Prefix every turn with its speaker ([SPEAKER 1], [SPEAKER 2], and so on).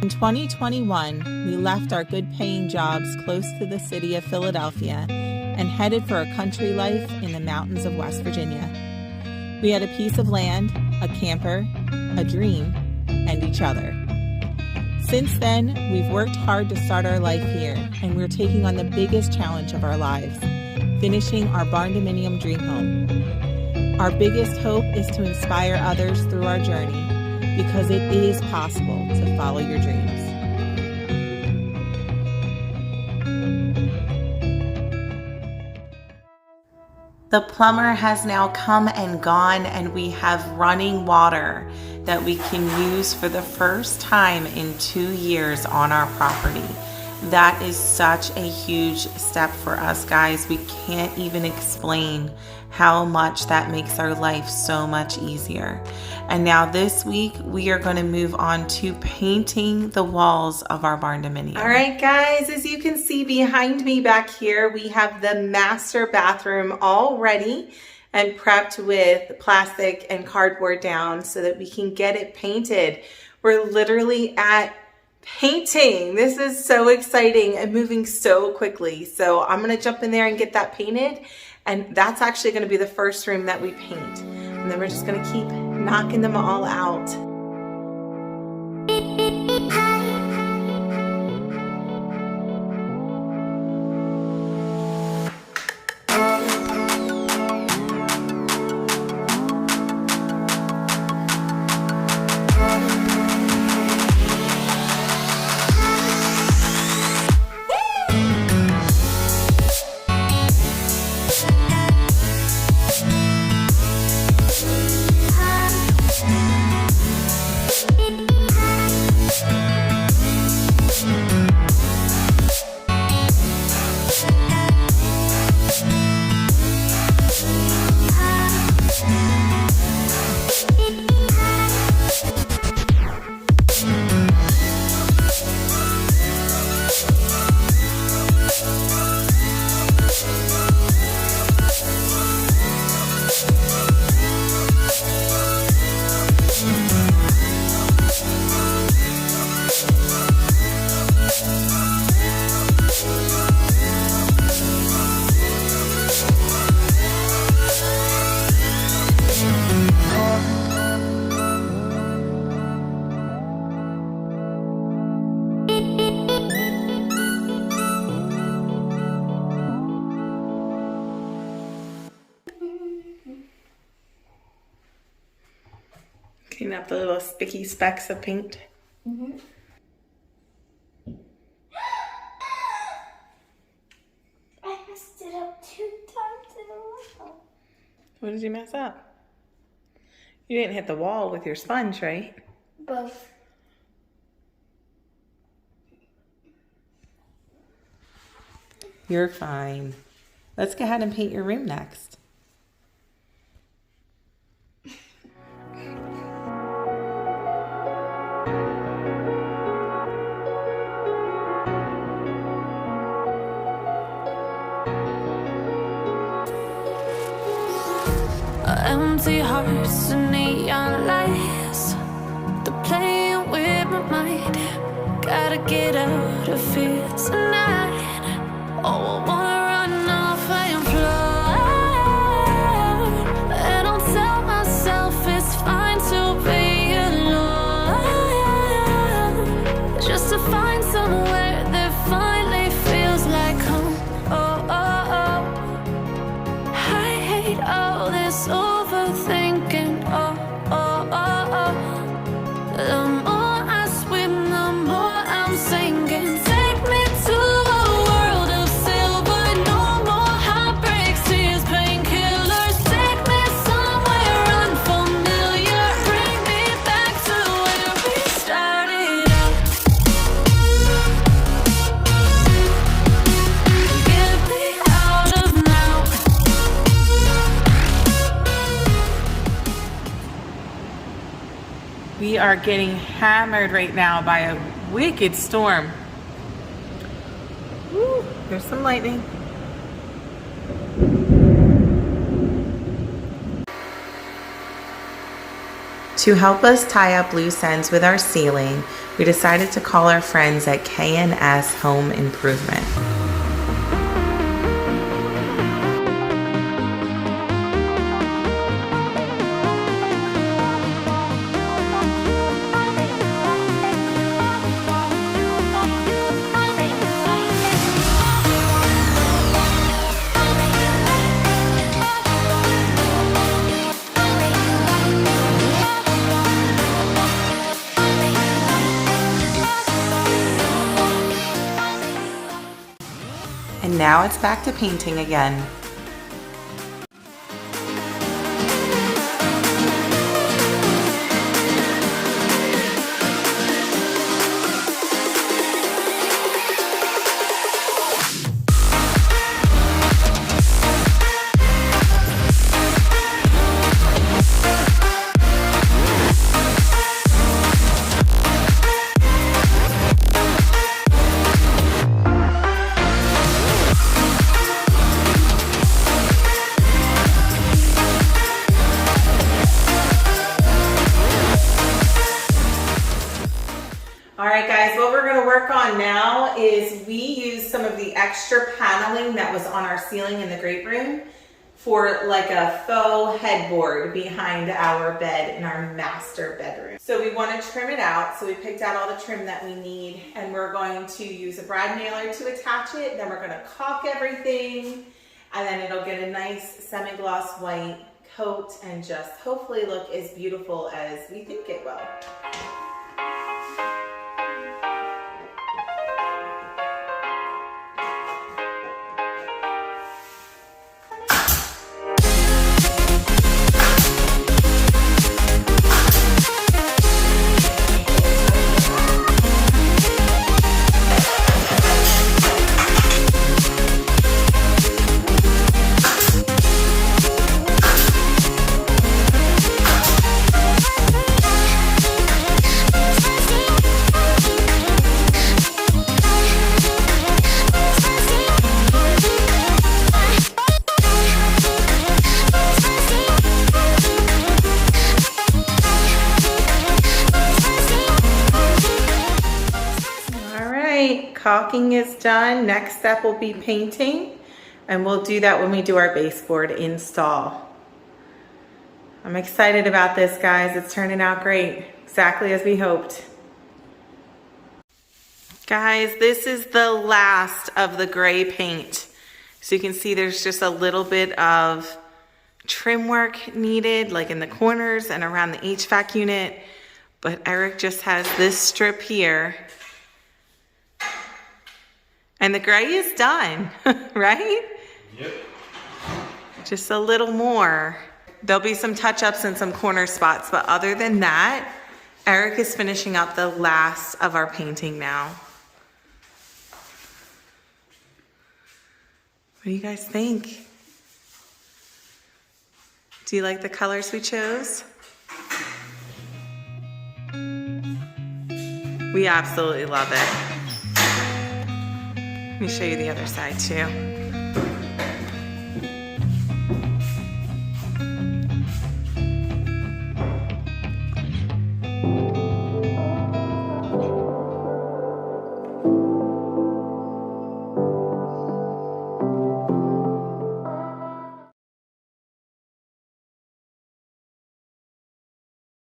[SPEAKER 1] In 2021, we left our good-paying jobs close to the city of Philadelphia and headed for a country life in the mountains of West Virginia. We had a piece of land, a camper, a dream, and each other. Since then, we've worked hard to start our life here, and we're taking on the biggest challenge of our lives, finishing our Barndominium dream home. Our biggest hope is to inspire others through our journey, because it is possible to follow your dreams. The plumber has now come and gone, and we have running water that we can use for the first time in 2 years on our property. That is such a huge step for us, guys. We can't even explain how much that makes our life so much easier. And now this week, we are going to move on to painting the walls of our Barndominium. All right, guys, as you can see behind me back here, we have the master bathroom all ready and prepped with plastic and cardboard down so that we can get it painted. We're literally at painting. This is so exciting and moving so quickly. So I'm going to jump in there and get that painted. And that's actually going to be the first room that we paint. And then we're just going to keep knocking them all out. Clean up the little sticky specks of paint. Mm-hmm.
[SPEAKER 2] I messed it up 2 times in a row.
[SPEAKER 1] What did you mess up? You didn't hit the wall with your sponge, right?
[SPEAKER 2] Both.
[SPEAKER 1] You're fine. Let's go ahead and paint your room next.
[SPEAKER 3] Empty hearts and neon lights, they're playing with my mind. Gotta get out of here tonight. Oh, I wanna run off and fly. And I'll tell myself it's fine to be alone, just to find somewhere that finally feels like home. Oh, oh, oh. I hate all this overthinking. Oh, oh, oh, oh. The more I swim, the more I'm sinking. Take me to a world of silver. No more heartbreaks, tears, painkillers. Take me somewhere unfamiliar. Bring me back to where we started out. Get me out of now.
[SPEAKER 1] We are getting hammered right now by a wicked storm. Woo, there's some lightning. To help us tie up loose ends with our ceiling, we decided to call our friends at K&S Home Improvement. And now it's back to painting again. Alright guys, what we're going to work on now is we use some of the extra paneling that was on our ceiling in the great room for like a faux headboard behind our bed in our master bedroom. So we want to trim it out, so we picked out all the trim that we need, and we're going to use a brad nailer to attach it. Then we're going to caulk everything, and then it'll get a nice semi-gloss white coat and just hopefully look as beautiful as we think it will. Caulking is done. Next step will be painting, and we'll do that when we do our baseboard install. I'm excited about this, guys. It's turning out great, exactly as we hoped. Guys, this is the last of the gray paint. So you can see there's just a little bit of trim work needed, like in the corners and around the HVAC unit. But Eric just has this strip here. And the gray is done, right?
[SPEAKER 4] Yep.
[SPEAKER 1] Just a little more. There'll be some touch-ups and some corner spots, but other than that, Eric is finishing up the last of our painting now. What do you guys think? Do you like the colors we chose? We absolutely love it. Let me show you the other side too.